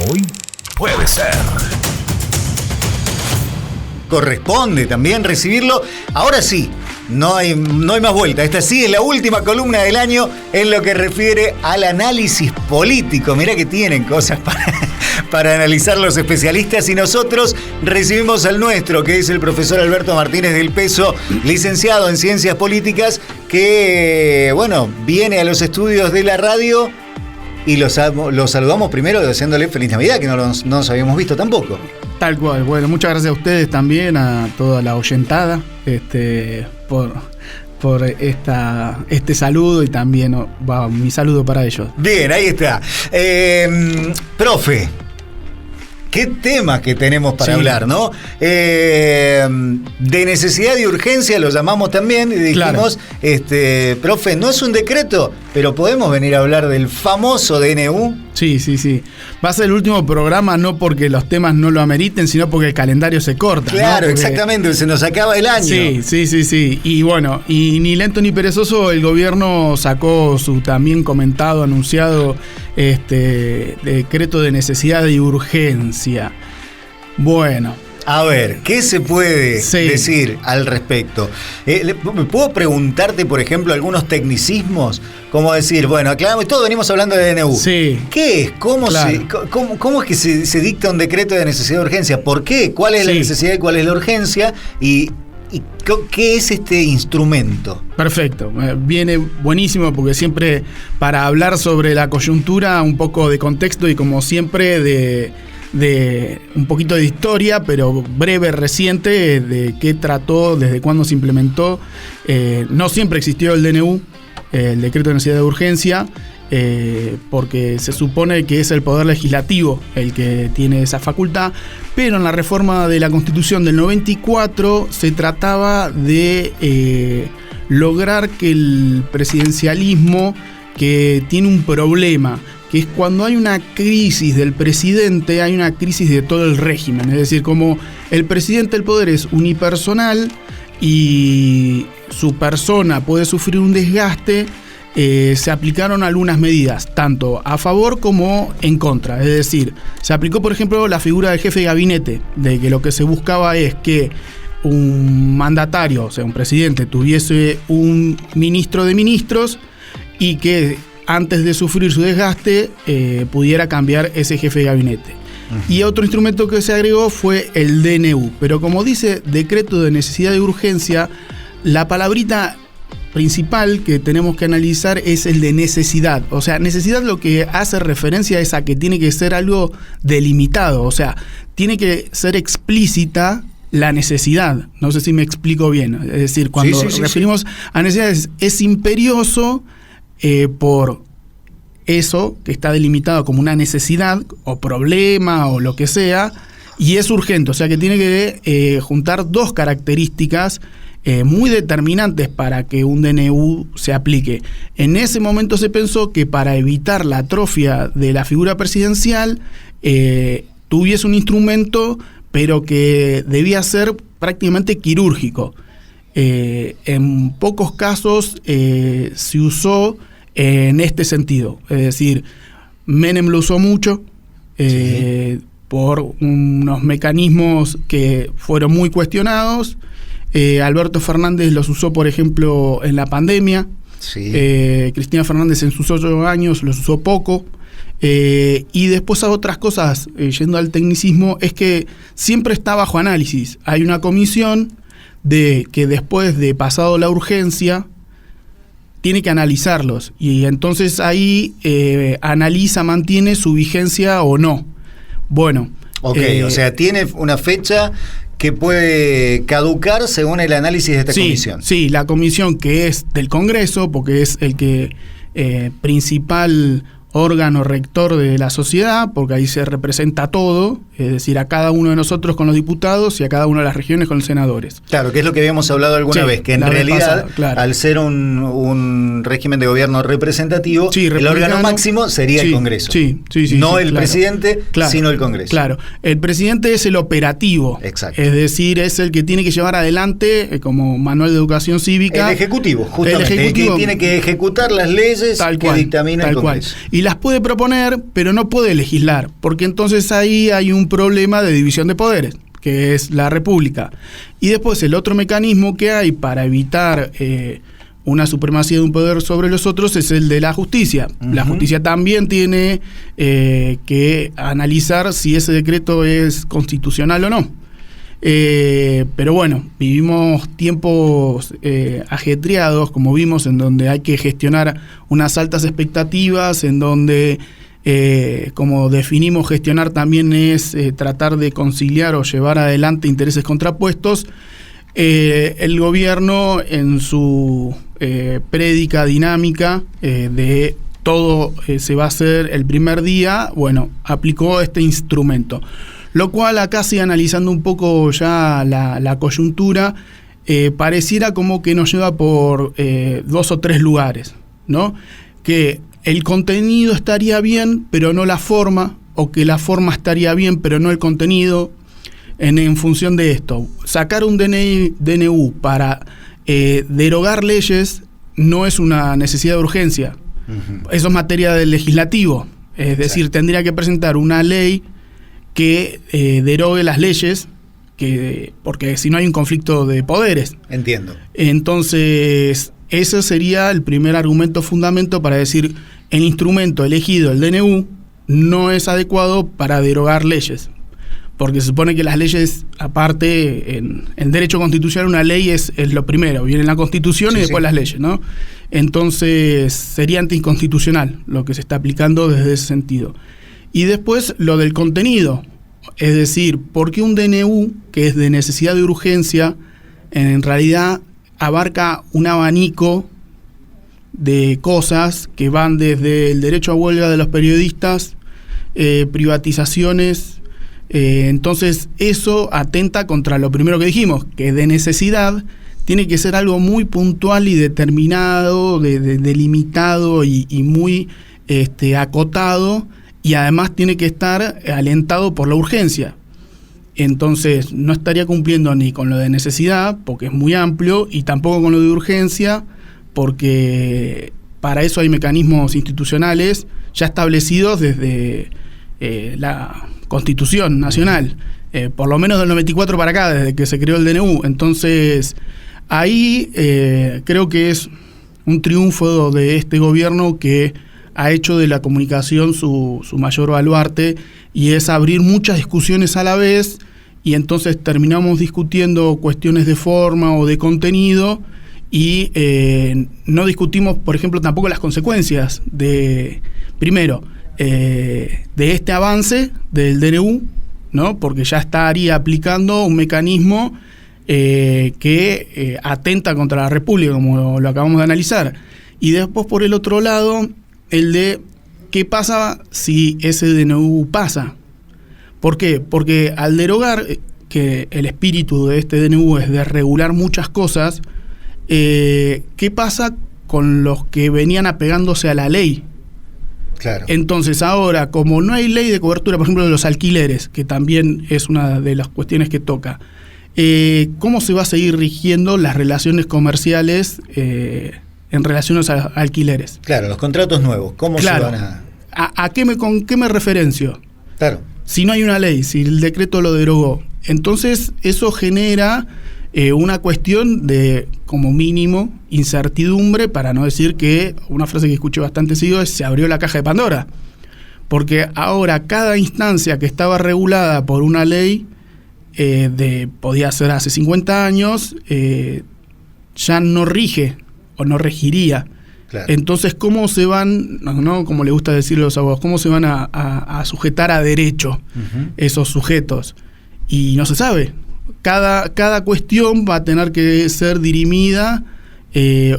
Hoy puede ser. Corresponde también recibirlo. Ahora sí, no hay más vuelta. Esta sí es la última columna del año en lo que refiere al análisis político. Mirá que tienen cosas para analizar los especialistas, y nosotros recibimos al nuestro, que es el profesor Alberto Martínez del Peso, licenciado en Ciencias Políticas, que, bueno, viene a los estudios de la radio y lo saludamos primero deseándole feliz Navidad, que no nos habíamos visto tampoco. Tal cual. Bueno, muchas gracias a ustedes también, a toda la oyentada, por este saludo, y también va mi saludo para ellos. Bien, ahí está. Profe, qué temas que tenemos para hablar, ¿no? De necesidad y urgencia lo llamamos también, y dijimos, claro. Profe, no es un decreto, pero podemos venir a hablar del famoso DNU. Sí. Va a ser el último programa, no porque los temas no lo ameriten, sino porque el calendario se corta. Claro, ¿no? exactamente, se nos acaba el año. Sí. Y bueno, y ni lento ni perezoso, el gobierno sacó su también comentado, anunciado decreto de necesidad y urgencia. Bueno. A ver, ¿qué se puede decir al respecto? ¿Puedo preguntarte, por ejemplo, algunos tecnicismos? Como decir, bueno, aclaramos, todos venimos hablando de DNU. Sí. ¿Qué es? ¿Cómo es que se dicta un decreto de necesidad y urgencia? ¿Por qué? ¿Cuál es la necesidad y cuál es la urgencia? ¿Y qué es este instrumento? Perfecto, viene buenísimo, porque siempre para hablar sobre la coyuntura, un poco de contexto y, como siempre, de un poquito de historia, pero breve, reciente, de qué trató, desde cuándo se implementó. No siempre existió el DNU, el decreto de necesidad de urgencia, porque se supone que es el Poder Legislativo el que tiene esa facultad, pero en la reforma de la Constitución del 94 se trataba de lograr que el presidencialismo, que tiene un problema, que es cuando hay una crisis del presidente, hay una crisis de todo el régimen. Es decir, como el presidente del poder es unipersonal y su persona puede sufrir un desgaste, se aplicaron algunas medidas, tanto a favor como en contra. Es decir, se aplicó, por ejemplo, la figura del jefe de gabinete, de que lo que se buscaba es que un mandatario, o sea, un presidente, tuviese un ministro de ministros, y que antes de sufrir su desgaste pudiera cambiar ese jefe de gabinete. Uh-huh. Y otro instrumento que se agregó fue el DNU. Pero como dice decreto de necesidad y urgencia, la palabrita principal que tenemos que analizar es el de necesidad. O sea, necesidad lo que hace referencia es a que tiene que ser algo delimitado. O sea, tiene que ser explícita la necesidad. No sé si me explico bien. Es decir, cuando referimos a necesidad, es imperioso por eso que está delimitado como una necesidad o problema o lo que sea, y es urgente. O sea que tiene que juntar dos características muy determinantes para que un DNU se aplique. En ese momento se pensó que para evitar la atrofia de la figura presidencial tuviese un instrumento, pero que debía ser prácticamente quirúrgico. En pocos casos se usó en este sentido. Es decir, Menem lo usó mucho por unos mecanismos que fueron muy cuestionados. Alberto Fernández los usó, por ejemplo, en la pandemia. Cristina Fernández en sus 8 años los usó poco. Y después a otras cosas, yendo al tecnicismo, es que siempre está bajo análisis. Hay una comisión que después de pasado la urgencia tiene que analizarlos, y entonces ahí mantiene su vigencia o no. Bueno. Ok, o sea, tiene una fecha que puede caducar según el análisis de esta comisión. Sí, la comisión, que es del Congreso, porque es el que principal órgano rector de la sociedad, porque ahí se representa todo, es decir, a cada uno de nosotros con los diputados y a cada una de las regiones con los senadores. Claro, que es lo que habíamos hablado alguna vez, que en realidad, pasada, claro, al ser un régimen de gobierno representativo, el órgano máximo sería el Congreso. No el presidente, sino el Congreso. Claro, el presidente es el operativo. Exacto. Es decir, es el que tiene que llevar adelante, como manual de educación cívica. El ejecutivo, justamente. El que tiene que ejecutar las leyes que dictamina el Congreso. Y las puede proponer, pero no puede legislar, porque entonces ahí hay un problema de división de poderes, que es la República. Y después el otro mecanismo que hay para evitar una supremacía de un poder sobre los otros es el de la justicia. La justicia también tiene que analizar si ese decreto es constitucional o no. Pero bueno, vivimos tiempos ajetreados, como vimos, en donde hay que gestionar unas altas expectativas, en donde como definimos, gestionar también es tratar de conciliar o llevar adelante intereses contrapuestos. El gobierno, en su prédica dinámica de todo se va a hacer el primer día, bueno, aplicó este instrumento. Lo cual, acá sí, analizando un poco ya la coyuntura, pareciera como que nos lleva por 2 o 3 lugares, ¿no? Que el contenido estaría bien, pero no la forma, o que la forma estaría bien, pero no el contenido, en función de esto. Sacar un DNU para derogar leyes no es una necesidad de urgencia. Eso es materia del legislativo. Es decir, tendría que presentar una ley que derogue las leyes, porque si no hay un conflicto de poderes. Entiendo. Entonces, ese sería el primer argumento fundamento para decir el instrumento elegido, el DNU, no es adecuado para derogar leyes. Porque se supone que las leyes, aparte, en derecho constitucional, una ley es lo primero, viene la Constitución y después las leyes, ¿no? Entonces, sería anticonstitucional lo que se está aplicando desde ese sentido. Y después, lo del contenido, es decir, ¿por qué un DNU, que es de necesidad de urgencia, en realidad abarca un abanico de cosas que van desde el derecho a huelga de los periodistas, privatizaciones? Entonces eso atenta contra lo primero que dijimos, que de necesidad tiene que ser algo muy puntual y determinado, delimitado y muy acotado, y además tiene que estar alentado por la urgencia. Entonces no estaría cumpliendo ni con lo de necesidad, porque es muy amplio, y tampoco con lo de urgencia, porque para eso hay mecanismos institucionales ya establecidos desde la Constitución Nacional, por lo menos del 94 para acá, desde que se creó el DNU. Entonces, ahí creo que es un triunfo de este gobierno que ha hecho de la comunicación su mayor baluarte, y es abrir muchas discusiones a la vez, y entonces terminamos discutiendo cuestiones de forma o de contenido, y no discutimos, por ejemplo, tampoco las consecuencias de este avance del DNU, ¿no? Porque ya estaría aplicando un mecanismo que atenta contra la República, como lo acabamos de analizar. Y después, por el otro lado, el de qué pasa si ese DNU pasa. ¿Por qué? Porque al derogar, que el espíritu de este DNU es de regular muchas cosas, ¿qué pasa con los que venían apegándose a la ley? Claro. Entonces ahora, como no hay ley de cobertura, por ejemplo, de los alquileres, que también es una de las cuestiones que toca, ¿cómo se va a seguir rigiendo las relaciones comerciales en relación a los alquileres? Claro, los contratos nuevos, ¿cómo se van a...? ¿Con qué me referencio? Claro. Si no hay una ley, si el decreto lo derogó, entonces eso genera una cuestión de, como mínimo, incertidumbre, para no decir que, una frase que escuché bastante seguido es: se abrió la caja de Pandora. Porque ahora cada instancia que estaba regulada por una ley, podía ser hace 50 años, ya no rige o no regiría. Claro. Entonces, ¿cómo se van, no como le gusta decir a los abogados, cómo se van a sujetar a derecho esos sujetos? Y no se sabe. Cada cuestión va a tener que ser dirimida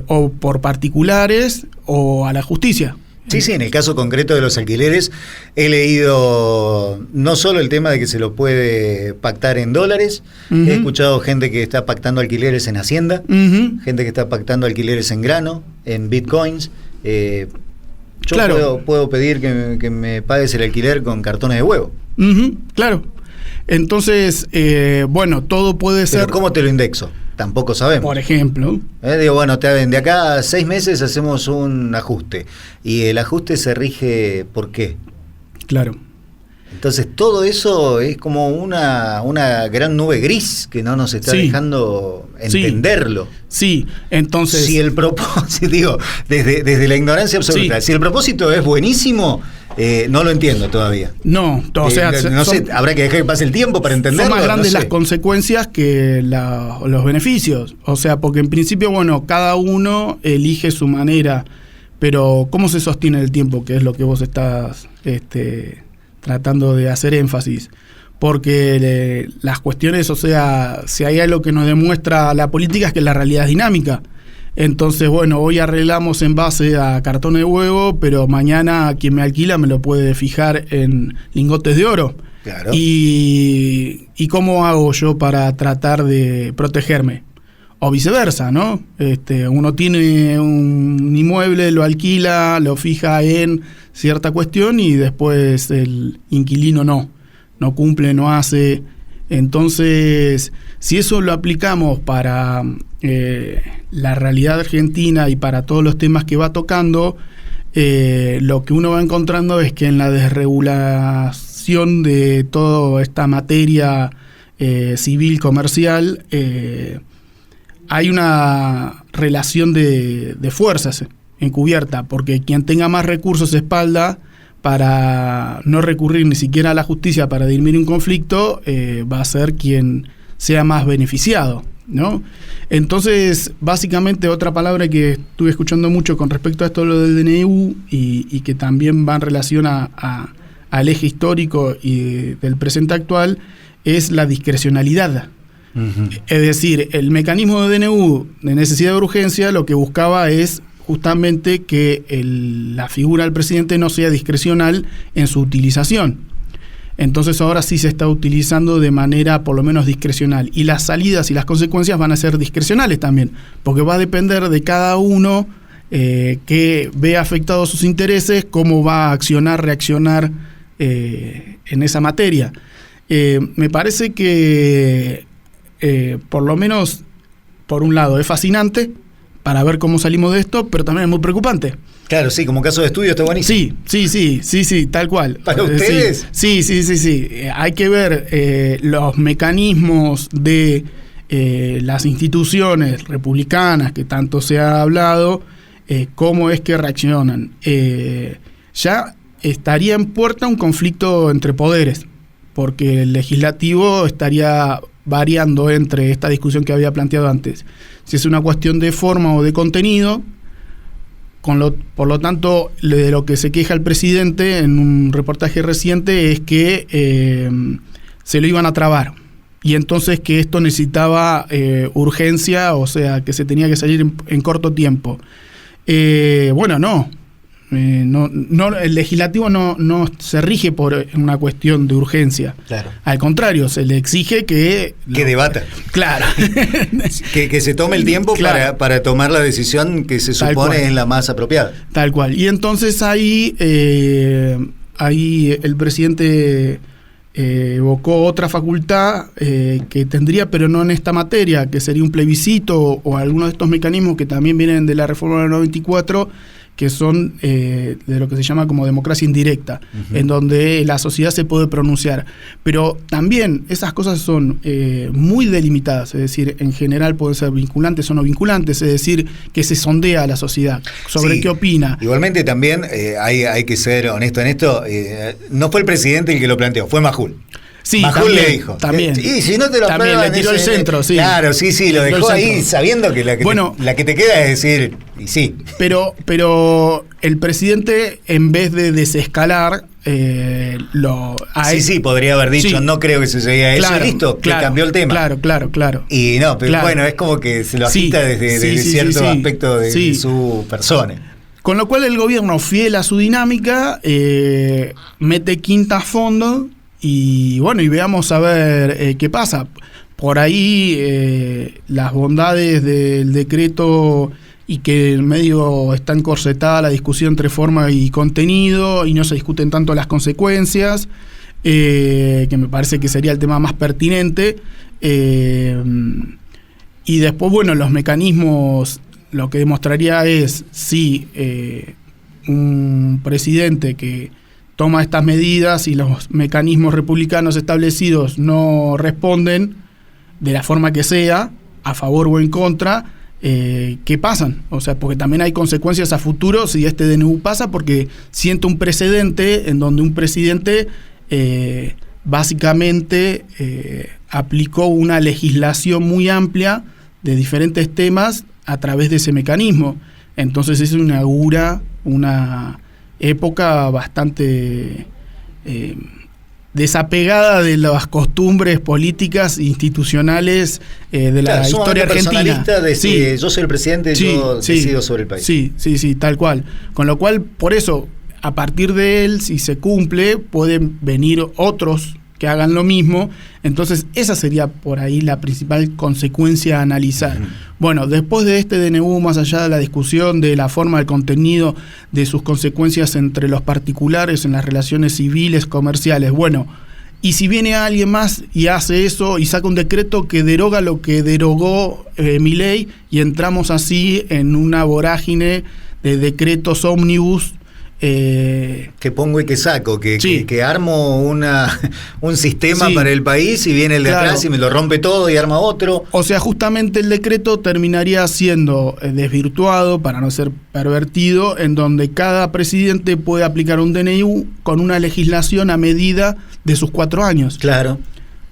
o por particulares o a la justicia. Sí, en el caso concreto de los alquileres, he leído no solo el tema de que se lo puede pactar en dólares, he escuchado gente que está pactando alquileres en Hacienda, gente que está pactando alquileres en grano, en bitcoins. Yo claro, puedo pedir que me pagues el alquiler con cartones de huevo. Claro. Entonces, bueno, todo puede ser... Pero ¿cómo te lo indexo? Tampoco sabemos. Por ejemplo. Digo, bueno, de acá a 6 meses hacemos un ajuste. Y el ajuste se rige ¿por qué? Claro. Entonces todo eso es como una gran nube gris que no nos está dejando entenderlo. Sí, entonces... Si el propósito, digo, desde la ignorancia absoluta, si el propósito es buenísimo... no lo entiendo todavía. No, o sea... no sé, habrá que dejar que pase el tiempo para entenderlo. Son más grandes las consecuencias que los beneficios. O sea, porque en principio, bueno, cada uno elige su manera, pero ¿cómo se sostiene el tiempo? Que es lo que vos estás tratando de hacer énfasis. Porque las cuestiones, o sea, si hay algo que nos demuestra la política es que la realidad es dinámica. Entonces, bueno, hoy arreglamos en base a cartón de huevo, pero mañana quien me alquila me lo puede fijar en lingotes de oro. Claro. ¿Y cómo hago yo para tratar de protegerme? O viceversa, ¿no? Uno tiene un inmueble, lo alquila, lo fija en cierta cuestión y después el inquilino no cumple, no hace. Entonces, si eso lo aplicamos para la realidad argentina y para todos los temas que va tocando, lo que uno va encontrando es que en la desregulación de toda esta materia civil, comercial, hay una relación de fuerzas encubierta, porque quien tenga más recursos espalda para no recurrir ni siquiera a la justicia para dirimir un conflicto, va a ser quien sea más beneficiado, ¿no? Entonces, básicamente, otra palabra que estuve escuchando mucho con respecto a esto lo del DNU y que también va en relación al eje histórico y del presente actual, es la discrecionalidad. Es decir, el mecanismo de DNU de necesidad de urgencia lo que buscaba es justamente que la figura del presidente no sea discrecional en su utilización. Entonces ahora sí se está utilizando de manera por lo menos discrecional. Y las salidas y las consecuencias van a ser discrecionales también, porque va a depender de cada uno que ve afectados sus intereses, cómo va a accionar, reaccionar en esa materia. Me parece que por lo menos, por un lado, es fascinante para ver cómo salimos de esto, pero también es muy preocupante. Claro, sí, como caso de estudio está buenísimo. Sí, tal cual. ¿Para ustedes? Sí. Hay que ver los mecanismos de las instituciones republicanas que tanto se ha hablado, cómo es que reaccionan. Ya estaría en puerta un conflicto entre poderes, porque el legislativo estaría variando entre esta discusión que había planteado antes. Si es una cuestión de forma o de contenido, por lo tanto, de lo que se queja el presidente en un reportaje reciente es que se lo iban a trabar. Y entonces que esto necesitaba urgencia, o sea, que se tenía que salir en corto tiempo. Bueno, no, el legislativo no se rige por una cuestión de urgencia. Claro. Al contrario, se le exige que debata. Claro. que se tome el tiempo, claro, para tomar la decisión que se supone es la más apropiada. Tal cual. Y entonces ahí el presidente evocó otra facultad que tendría, pero no en esta materia, que sería un plebiscito o alguno de estos mecanismos que también vienen de la reforma del 94, que son de lo que se llama como democracia indirecta, en donde la sociedad se puede pronunciar. Pero también esas cosas son muy delimitadas, es decir, en general pueden ser vinculantes o no vinculantes, es decir, que se sondea a la sociedad sobre qué opina. Igualmente también hay que ser honesto en esto, no fue el presidente el que lo planteó, fue Majul. Sí, Majul también, le dijo. También. Y si no te lo también le tiró el centro, sí. Claro, sí, lo dejó ahí sabiendo que la que te queda es decir, y sí. Pero el presidente, en vez de desescalar, Sí, podría haber dicho, no creo que se llegue a eso, listo, que cambió el tema. Claro. Y no, pero bueno, es como que se lo agita desde cierto aspecto de su persona. Con lo cual el gobierno, fiel a su dinámica, mete quinta a fondo y bueno, y veamos a ver qué pasa. Por ahí las bondades del decreto y que en medio está encorsetada la discusión entre forma y contenido y no se discuten tanto las consecuencias, que me parece que sería el tema más pertinente. Y después, bueno, los mecanismos, lo que demostraría es si un presidente que toma estas medidas y los mecanismos republicanos establecidos no responden de la forma que sea, a favor o en contra, ¿qué pasan? O sea, porque también hay consecuencias a futuro si este DNU pasa, porque siento un precedente en donde un presidente básicamente aplicó una legislación muy amplia de diferentes temas a través de ese mecanismo. Entonces eso inaugura una época bastante desapegada de las costumbres políticas e institucionales de la historia argentina. Sí. Yo soy el presidente, yo decido sobre el país. Sí, tal cual. Con lo cual, por eso, a partir de él, si se cumple, pueden venir otros que hagan lo mismo. Entonces esa sería por ahí la principal consecuencia a analizar. Bueno, después de este DNU, más allá de la discusión de la forma, del contenido, de sus consecuencias entre los particulares en las relaciones civiles, comerciales, bueno, y si viene alguien más y hace eso y saca un decreto que deroga lo que derogó Milei, y entramos así en una vorágine de decretos ómnibus, que pongo y que saco, que armo un sistema para el país y viene el de atrás y me lo rompe todo y arma otro. O sea, justamente el decreto terminaría siendo desvirtuado, para no ser pervertido, en donde cada presidente puede aplicar un DNU con una legislación a medida de sus 4 años. Claro.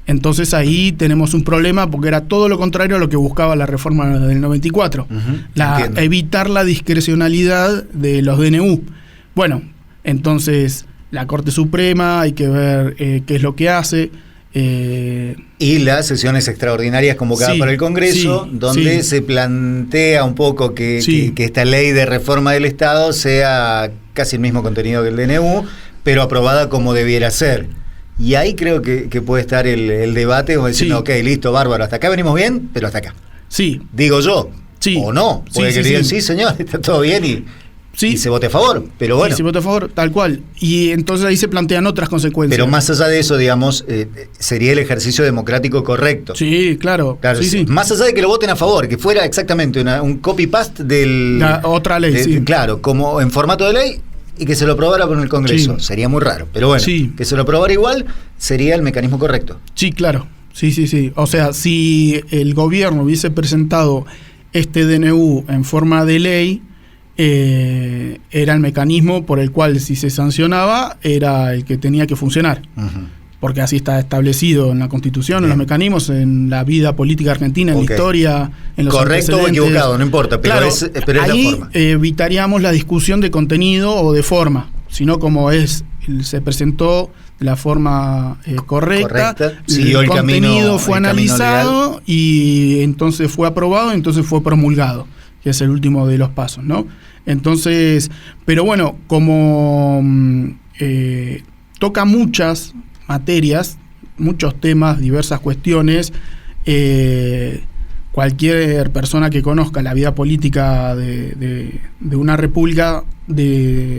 Entonces ahí tenemos un problema, porque era todo lo contrario a lo que buscaba la reforma del 94. Evitar la discrecionalidad de los DNU. Bueno, entonces la Corte Suprema, hay que ver qué es lo que hace. Y las sesiones extraordinarias convocadas por el Congreso, donde se plantea un poco que esta ley de reforma del Estado sea casi el mismo contenido que el DNU, pero aprobada como debiera ser. Y ahí creo que puede estar el debate, como diciendo, ok, listo, bárbaro, hasta acá venimos bien, pero hasta acá. Sí. Digo yo. Sí. O no. Puede que digan, sí, señor, está todo bien y se vote a favor, pero bueno. Y se vote a favor, tal cual. Y entonces ahí se plantean otras consecuencias. Pero más allá de eso, digamos, sería el ejercicio democrático correcto. Sí, claro. Sí. Más allá de que lo voten a favor, que fuera exactamente un copy-paste de la otra ley, claro, como en formato de ley, y que se lo aprobara por el Congreso. Sería muy raro, pero bueno, que se lo aprobara igual sería el mecanismo correcto. Sí, claro. Sí. O sea, si el gobierno hubiese presentado este DNU en forma de ley, era el mecanismo por el cual, si se sancionaba, era el que tenía que funcionar. Porque así está establecido en la Constitución, en los mecanismos, en la vida política argentina, en la historia, en los correcto o equivocado, no importa, pero, claro, es ahí la forma. Evitaríamos la discusión de contenido o de forma, sino como se presentó de la forma correcta. El contenido fue analizado y entonces fue aprobado, entonces fue promulgado, que es el último de los pasos, ¿no? Entonces, pero bueno, como toca muchas materias, muchos temas, diversas cuestiones, cualquier persona que conozca la vida política de una república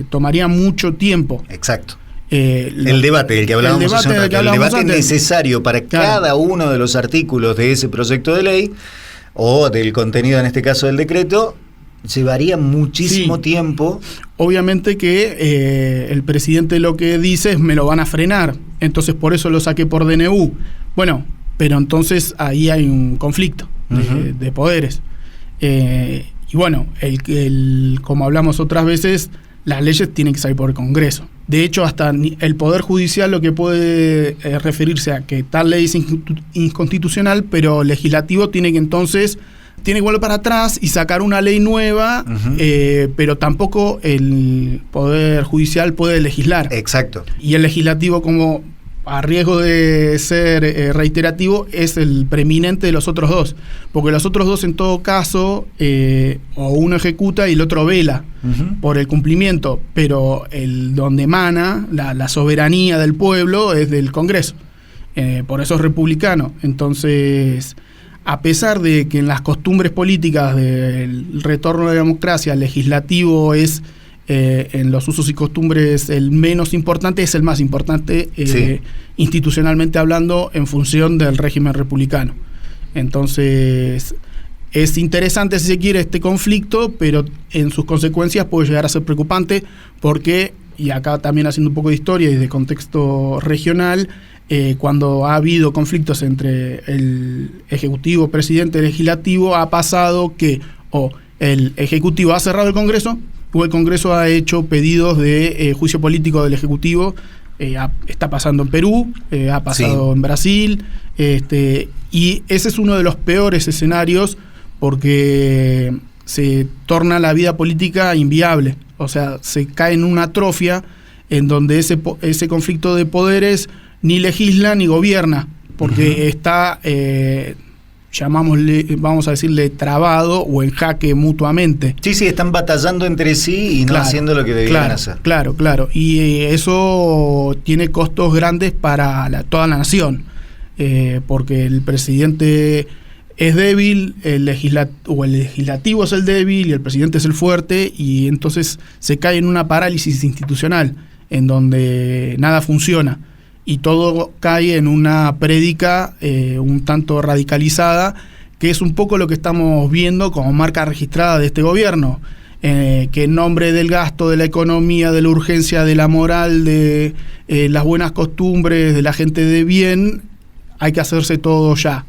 tomaría mucho tiempo. Exacto. El debate del que hablábamos hace un rato, el debate necesario para cada uno de los artículos de ese proyecto de ley o del contenido, en este caso del decreto, llevaría muchísimo tiempo. Obviamente que el presidente lo que dice es me lo van a frenar, entonces por eso lo saqué por DNU. Bueno, pero entonces ahí hay un conflicto de poderes. Y bueno, como hablamos otras veces, las leyes tienen que salir por el Congreso. De hecho, hasta el Poder Judicial lo que puede referirse a que tal ley es inconstitucional, pero el legislativo tiene que volver para atrás y sacar una ley nueva, pero tampoco el Poder Judicial puede legislar. Exacto. Y el legislativo, como a riesgo de ser reiterativo, es el preeminente de los otros dos. Porque los otros dos, en todo caso, o uno ejecuta y el otro vela por el cumplimiento. Pero donde emana la soberanía del pueblo es del Congreso. Por eso es republicano. Entonces, a pesar de que en las costumbres políticas del retorno de la democracia, el legislativo es, en los usos y costumbres, el menos importante, es el más importante, institucionalmente hablando, en función del régimen republicano. Entonces, es interesante, si se quiere, este conflicto, pero en sus consecuencias puede llegar a ser preocupante porque, y acá también haciendo un poco de historia y de contexto regional, cuando ha habido conflictos entre el Ejecutivo, Presidente y Legislativo, ha pasado que o el Ejecutivo ha cerrado el Congreso o el Congreso ha hecho pedidos de juicio político del Ejecutivo. Está pasando en Perú, ha pasado en Brasil, y ese es uno de los peores escenarios porque se torna la vida política inviable. O sea, se cae en una atrofia en donde ese conflicto de poderes ni legisla ni gobierna, porque está, llamámosle, vamos a decirle, trabado o en jaque mutuamente. Sí, están batallando entre sí y no haciendo lo que debían hacer. Claro. Y eso tiene costos grandes para toda la nación, porque el presidente es débil, el legislativo es el débil y el presidente es el fuerte, y entonces se cae en una parálisis institucional en donde nada funciona. Y todo cae en una prédica un tanto radicalizada, que es un poco lo que estamos viendo como marca registrada de este gobierno, que en nombre del gasto, de la economía, de la urgencia, de la moral, de las buenas costumbres, de la gente de bien, hay que hacerse todo ya.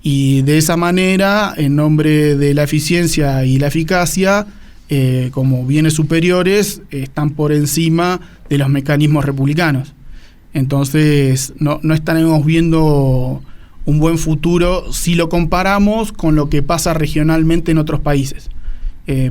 Y de esa manera, en nombre de la eficiencia y la eficacia, como bienes superiores, están por encima de los mecanismos republicanos. Entonces, no estaremos viendo un buen futuro si lo comparamos con lo que pasa regionalmente en otros países.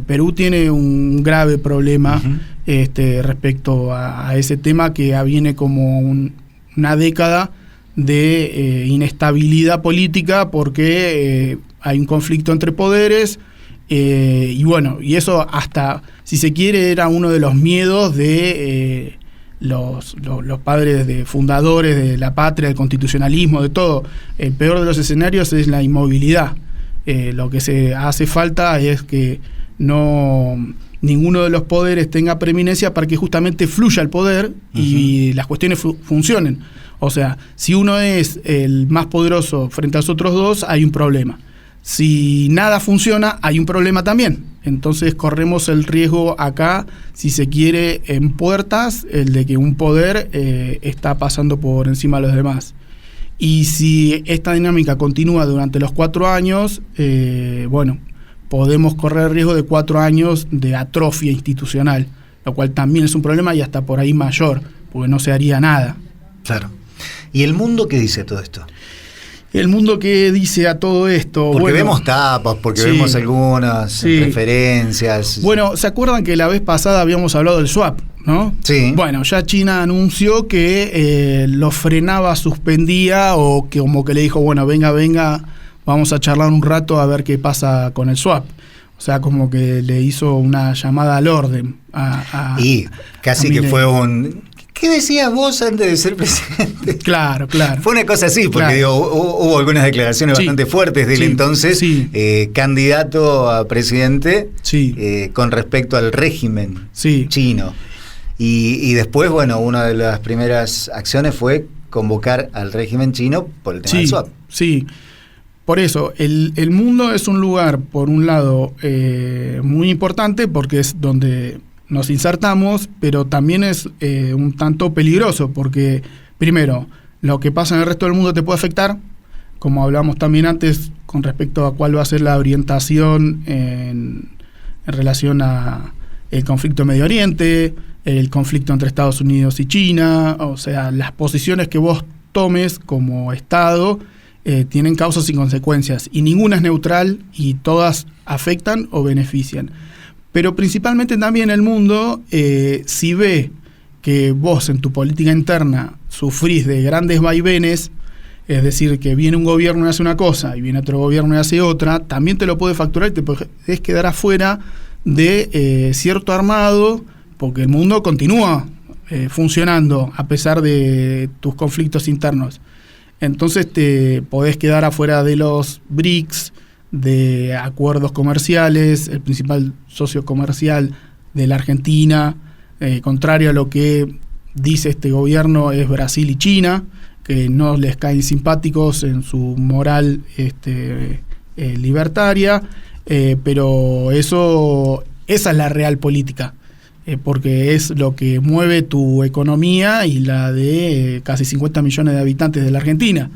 Perú tiene un grave problema respecto a ese tema, que viene como una década de inestabilidad política porque hay un conflicto entre poderes, y eso hasta, si se quiere, era uno de los miedos de los padres fundadores de la patria, del constitucionalismo, de todo. El peor de los escenarios es la inmovilidad. Lo que se hace falta es que ninguno de los poderes tenga preeminencia para que justamente fluya el poder y las cuestiones funcionen. O sea, si uno es el más poderoso frente a los otros dos, hay un problema. Si nada funciona, hay un problema también. Entonces corremos el riesgo acá, si se quiere, en puertas, el de que un poder está pasando por encima de los demás. Y si esta dinámica continúa durante los 4 años, podemos correr el riesgo de 4 años de atrofia institucional, lo cual también es un problema y hasta por ahí mayor, porque no se haría nada. Claro. ¿Y el mundo qué dice todo esto? El mundo que dice a todo esto... Porque vemos tapas, porque vemos algunas referencias. Bueno, ¿se acuerdan que la vez pasada habíamos hablado del swap, no? Sí. Bueno, ya China anunció que lo frenaba, suspendía, o que como que le dijo, bueno, venga, vamos a charlar un rato a ver qué pasa con el swap. O sea, como que le hizo una llamada al orden y casi que fue un... ¿Qué decías vos antes de ser presidente? Claro. Fue una cosa así, porque hubo algunas declaraciones bastante fuertes del entonces candidato a presidente con respecto al régimen chino. Y después, una de las primeras acciones fue convocar al régimen chino por el tema del swap. Sí, por eso, el mundo es un lugar, por un lado, muy importante, porque es donde nos insertamos, pero también es un tanto peligroso, porque primero, lo que pasa en el resto del mundo te puede afectar, como hablamos también antes con respecto a cuál va a ser la orientación en relación a el conflicto en Medio Oriente, el conflicto entre Estados Unidos y China. O sea, las posiciones que vos tomes como Estado tienen causas y consecuencias, y ninguna es neutral y todas afectan o benefician. Pero principalmente también el mundo, si ve que vos en tu política interna sufrís de grandes vaivenes, es decir, que viene un gobierno y hace una cosa y viene otro gobierno y hace otra, también te lo puede facturar y te puedes quedar afuera de cierto armado, porque el mundo continúa funcionando a pesar de tus conflictos internos. Entonces te podés quedar afuera de los BRICS, de acuerdos comerciales, el principal socio comercial de la Argentina, contrario a lo que dice este gobierno, es Brasil y China, que no les caen simpáticos en su moral libertaria, pero esa es la real política, porque es lo que mueve tu economía y la de casi 50 millones de habitantes de la Argentina.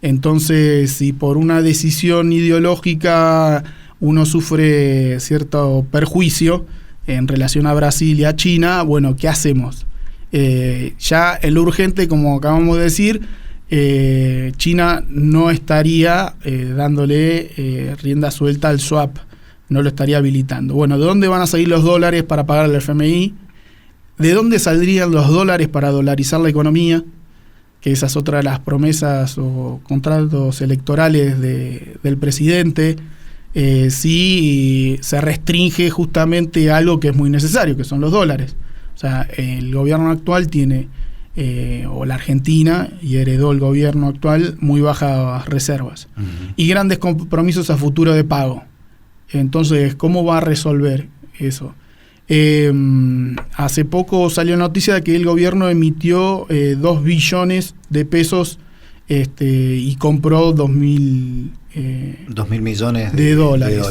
Entonces, si por una decisión ideológica uno sufre cierto perjuicio en relación a Brasil y a China, bueno, ¿qué hacemos? Ya en lo urgente, como acabamos de decir, China no estaría dándole rienda suelta al swap, no lo estaría habilitando. Bueno, ¿de dónde van a salir los dólares para pagar al FMI? ¿De dónde saldrían los dólares para dolarizar la economía? Que esa es otra de las promesas o contratos electorales del presidente. Si se restringe justamente algo que es muy necesario, que son los dólares. O sea, el gobierno actual tiene, o la Argentina, y heredó el gobierno actual, muy bajas reservas. Y grandes compromisos a futuro de pago. Entonces, ¿cómo va a resolver eso? Hace poco salió noticia de que el gobierno emitió 2 billones de pesos y compró 2.000 millones de dólares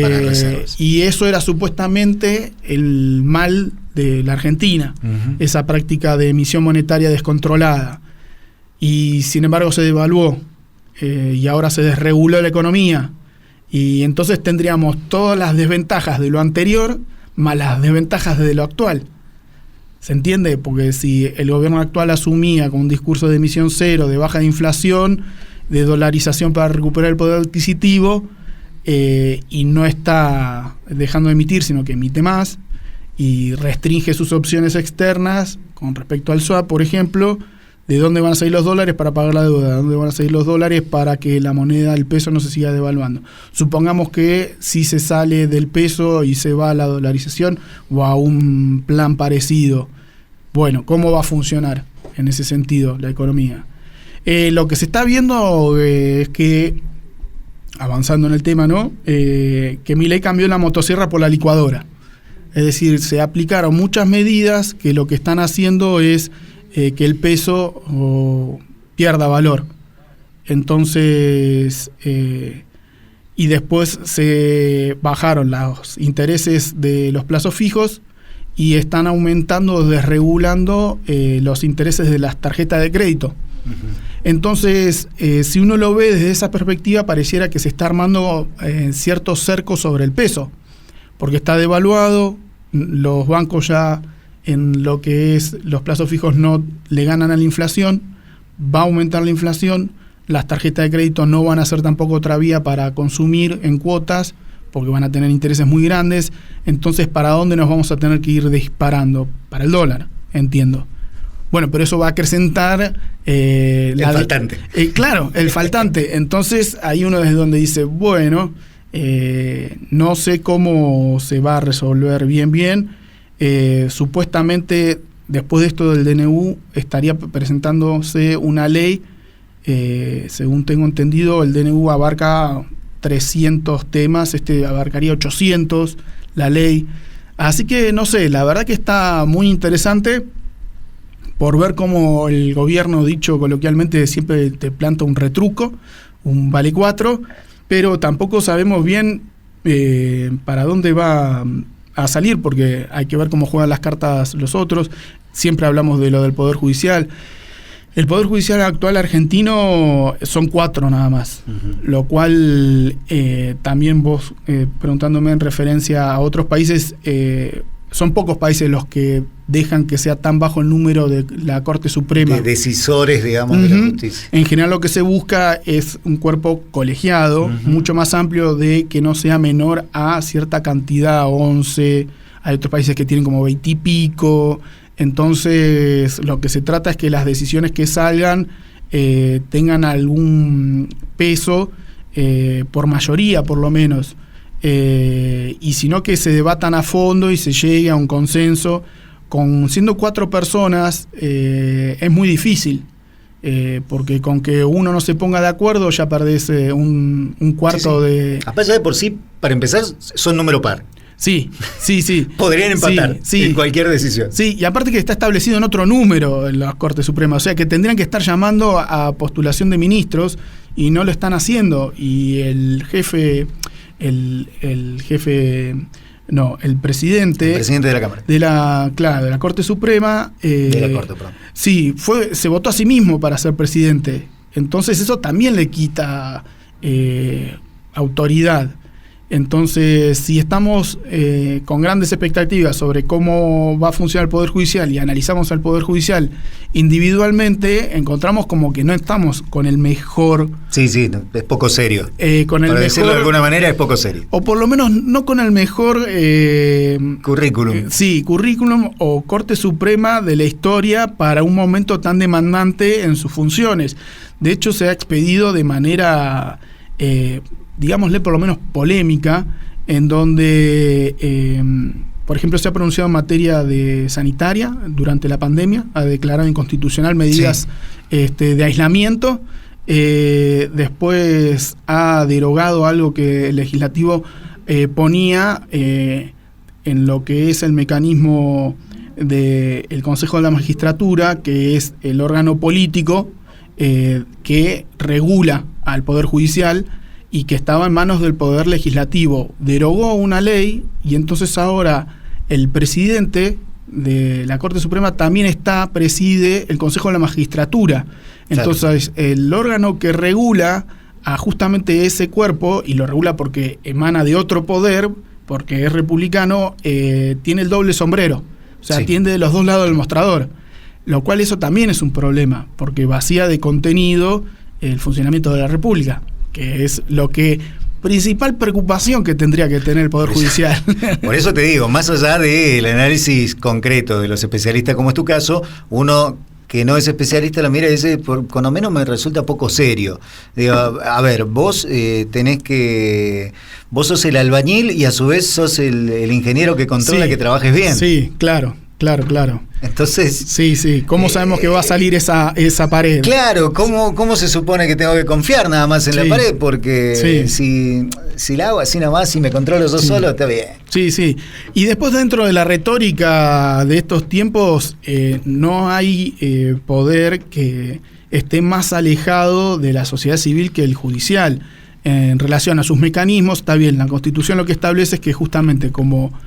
para reservas. Y eso era supuestamente el mal de la Argentina, esa práctica de emisión monetaria descontrolada. Y sin embargo se devaluó y ahora se desreguló la economía. Y entonces tendríamos todas las desventajas de lo anterior más las desventajas de lo actual. ¿Se entiende? Porque si el gobierno actual asumía con un discurso de emisión cero, de baja de inflación, de dolarización para recuperar el poder adquisitivo, y no está dejando de emitir, sino que emite más, y restringe sus opciones externas con respecto al swap, por ejemplo, ¿de dónde van a salir los dólares para pagar la deuda? ¿De dónde van a salir los dólares para que la moneda, el peso, no se siga devaluando? Supongamos que si se sale del peso y se va a la dolarización o a un plan parecido, bueno, ¿cómo va a funcionar en ese sentido la economía? Lo que se está viendo es que, avanzando en el tema, ¿no? Que Milei cambió la motosierra por la licuadora. Es decir, se aplicaron muchas medidas que lo que están haciendo es que el peso pierda valor. Entonces, y después se bajaron los intereses de los plazos fijos y están aumentando, desregulando los intereses de las tarjetas de crédito. Entonces, si uno lo ve desde esa perspectiva, pareciera que se está armando cierto cerco sobre el peso, porque está devaluado, los bancos ya en lo que es los plazos fijos no le ganan a la inflación, va a aumentar la inflación, las tarjetas de crédito no van a ser tampoco otra vía para consumir en cuotas, porque van a tener intereses muy grandes. Entonces, ¿para dónde nos vamos a tener que ir disparando? Para el dólar, entiendo. Bueno, pero eso va a acrecentar el faltante. Claro, el faltante. Entonces, ahí uno es donde dice, bueno, no sé cómo se va a resolver bien. Supuestamente, después de esto del DNU, estaría presentándose una ley. Según tengo entendido, el DNU abarca 300 temas, abarcaría 800, la ley. Así que, no sé, la verdad que está muy interesante por ver cómo el gobierno, dicho coloquialmente, siempre te planta un retruco, un vale 4, pero tampoco sabemos bien para dónde va a salir, porque hay que ver cómo juegan las cartas los otros. Siempre hablamos de lo del Poder Judicial. El Poder Judicial actual argentino son 4 nada más, lo cual también vos, preguntándome en referencia a otros países, son pocos países los que dejan que sea tan bajo el número de la Corte Suprema. De decisores, digamos, de la justicia. En general lo que se busca es un cuerpo colegiado, mucho más amplio, de que no sea menor a cierta cantidad, 11, hay otros países que tienen como 20 y pico, Entonces, lo que se trata es que las decisiones que salgan tengan algún peso, por mayoría por lo menos, y sino que se debatan a fondo y se llegue a un consenso. Siendo 4 personas es muy difícil, porque con que uno no se ponga de acuerdo ya perdés un cuarto de... Aparte ya de por sí, para empezar, son número par. Sí. Podrían empatar en cualquier decisión. Sí, y aparte que está establecido en otro número en la Corte Suprema, o sea que tendrían que estar llamando a postulación de ministros y no lo están haciendo. Y el presidente de la Cámara. De la Corte Suprema. De la Corte, perdón. Sí, se votó a sí mismo para ser presidente. Entonces eso también le quita autoridad. Entonces, si estamos con grandes expectativas sobre cómo va a funcionar el Poder Judicial y analizamos al Poder Judicial individualmente, encontramos como que no estamos con el mejor... Sí, es poco serio. Para decirlo de alguna manera, es poco serio. O por lo menos no con el mejor... currículum. Currículum o Corte Suprema de la historia para un momento tan demandante en sus funciones. De hecho, se ha expedido de manera... digámosle por lo menos polémica, en donde, por ejemplo, se ha pronunciado en materia de sanitaria durante la pandemia, ha declarado inconstitucional medidas de aislamiento, después ha derogado algo que el legislativo ponía en lo que es el mecanismo del Consejo de la Magistratura, que es el órgano político que regula al Poder Judicial, y que estaba en manos del Poder Legislativo. Derogó una ley y entonces ahora el presidente de la Corte Suprema también preside el Consejo de la Magistratura. Entonces, el órgano que regula a justamente ese cuerpo, y lo regula porque emana de otro poder, porque es republicano, tiene el doble sombrero. O sea, atiende de los dos lados del mostrador. Lo cual eso también es un problema, porque vacía de contenido el funcionamiento de la República, que es principal preocupación que tendría que tener el Poder Judicial. Por eso te digo, más allá del análisis concreto de los especialistas, como es tu caso, uno que no es especialista lo mira y dice, con lo menos me resulta poco serio. Digo, a ver, vos vos sos el albañil y a su vez sos el ingeniero que controla que trabajes bien. Sí, claro. Entonces... Sí. ¿Cómo sabemos que va a salir esa pared? Claro, ¿cómo se supone que tengo que confiar nada más en la pared? Porque si la hago así nada más y me controlo yo solo, está bien. Sí. Y después, dentro de la retórica de estos tiempos, no hay poder que esté más alejado de la sociedad civil que el judicial. En relación a sus mecanismos, está bien, la Constitución lo que establece es que justamente como...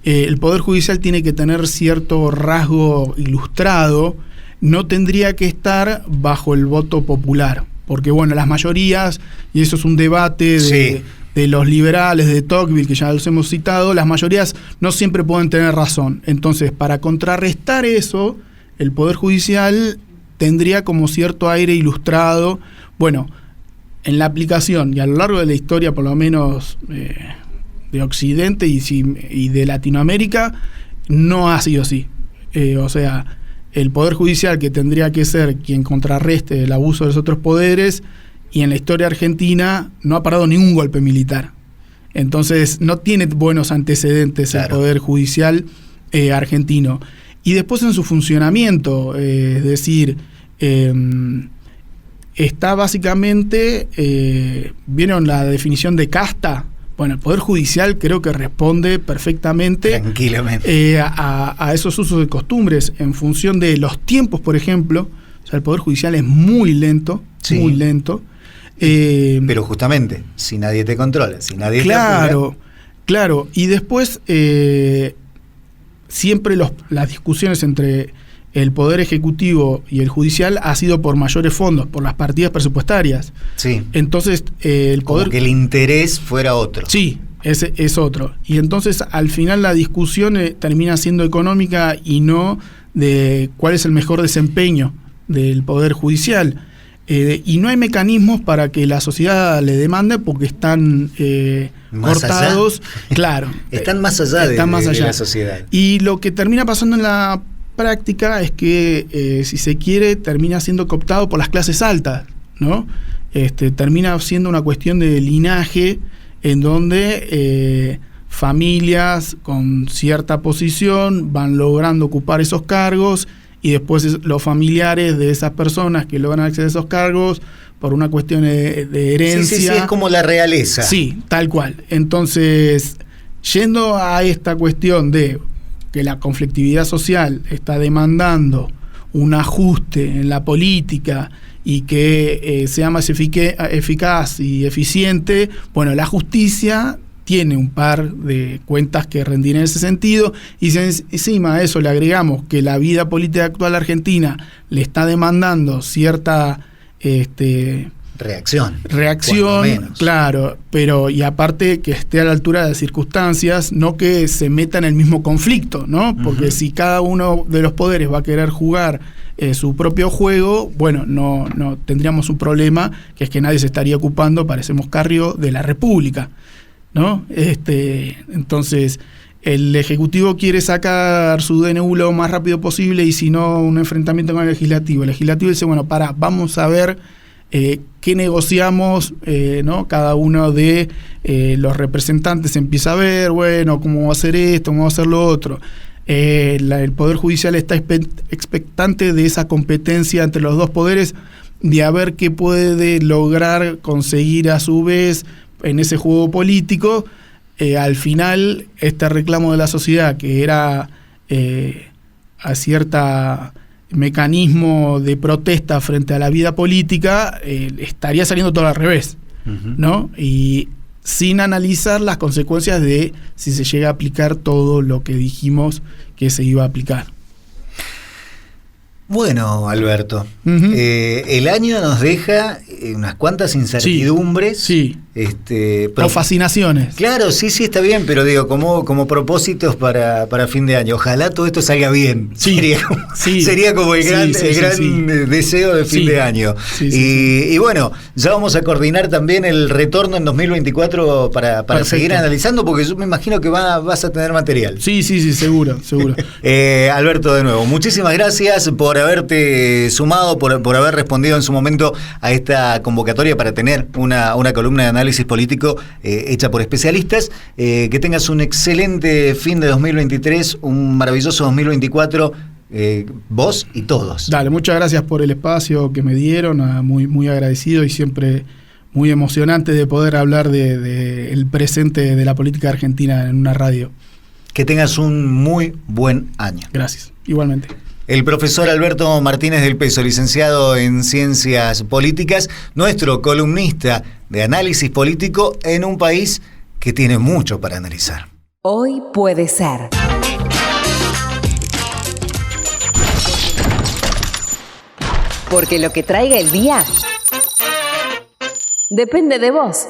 el Poder Judicial tiene que tener cierto rasgo ilustrado, no tendría que estar bajo el voto popular, porque bueno, las mayorías, y eso es un debate de los liberales, de Tocqueville, que ya los hemos citado, las mayorías no siempre pueden tener razón. Entonces, para contrarrestar eso, el Poder Judicial tendría como cierto aire ilustrado. Bueno, en la aplicación y a lo largo de la historia, por lo menos... de Occidente y de Latinoamérica, no ha sido así. O sea, el Poder Judicial, que tendría que ser quien contrarreste el abuso de los otros poderes, y en la historia argentina no ha parado ningún golpe militar. Entonces no tiene buenos antecedentes el Poder Judicial argentino. Y después en su funcionamiento, es decir, está básicamente, ¿vieron la definición de casta? Bueno, el Poder Judicial creo que responde perfectamente a esos usos y costumbres en función de los tiempos, por ejemplo. O sea, el Poder Judicial es muy lento, muy lento. Pero justamente, si nadie te controla, si nadie te apura. Claro. Y después, siempre las discusiones entre el Poder Ejecutivo y el Judicial ha sido por mayores fondos, por las partidas presupuestarias. Sí. Entonces, el Poder... Como que el interés fuera otro. Sí, es otro. Y entonces, al final, la discusión termina siendo económica y no de cuál es el mejor desempeño del Poder Judicial. Y no hay mecanismos para que la sociedad le demande porque están cortados. Allá. Claro. Están más allá de la sociedad. Y lo que termina pasando en la práctica es que, si se quiere, termina siendo cooptado por las clases altas, ¿no? Termina siendo una cuestión de linaje en donde familias con cierta posición van logrando ocupar esos cargos y después los familiares de esas personas que logran acceder a esos cargos por una cuestión de herencia. Sí, es como la realeza. Sí, tal cual. Entonces, yendo a esta cuestión de que la conflictividad social está demandando un ajuste en la política y que sea más eficaz y eficiente, bueno, la justicia tiene un par de cuentas que rendir en ese sentido, y si encima a eso le agregamos que la vida política actual argentina le está demandando cierta reacción, claro, pero y aparte que esté a la altura de las circunstancias, no que se meta en el mismo conflicto, ¿no? Porque si cada uno de los poderes va a querer jugar su propio juego, bueno, no tendríamos un problema, que es que nadie se estaría ocupando, parecemos Carrió, de la República, ¿no? Entonces, el Ejecutivo quiere sacar su DNU lo más rápido posible, y si no, un enfrentamiento con el Legislativo. El Legislativo dice, bueno, vamos a ver qué negociamos, ¿no? Cada uno de los representantes empieza a ver, bueno, cómo va a ser esto, cómo va a ser lo otro. El Poder Judicial está expectante de esa competencia entre los dos poderes, de a ver qué puede lograr conseguir a su vez en ese juego político. Al final, este reclamo de la sociedad, que era a cierta mecanismo de protesta frente a la vida política, estaría saliendo todo al revés, ¿no? Y sin analizar las consecuencias de si se llega a aplicar todo lo que dijimos que se iba a aplicar. Bueno, Alberto, el año nos deja unas cuantas incertidumbres. Sí. Pero, o fascinaciones. Claro, sí, está bien, pero digo, como propósitos para fin de año. Ojalá todo esto salga bien. Sí. Sería como el gran deseo de fin de año. Y bueno, ya vamos a coordinar también el retorno en 2024 para seguir analizando, porque yo me imagino que vas a tener material. Sí, seguro. Alberto, de nuevo, muchísimas gracias por haberte sumado, por haber respondido en su momento a esta convocatoria para tener una columna de análisis político hecha por especialistas. Que tengas un excelente fin de 2023, un maravilloso 2024, vos y todos. Dale, muchas gracias por el espacio que me dieron, muy, muy agradecido, y siempre muy emocionante de poder hablar de el presente de la política argentina en una radio. Que tengas un muy buen año. Gracias, igualmente. El profesor Alberto Martínez del Peso, licenciado en Ciencias Políticas, nuestro columnista de análisis político en un país que tiene mucho para analizar. Hoy puede ser. Porque lo que traiga el día depende de vos.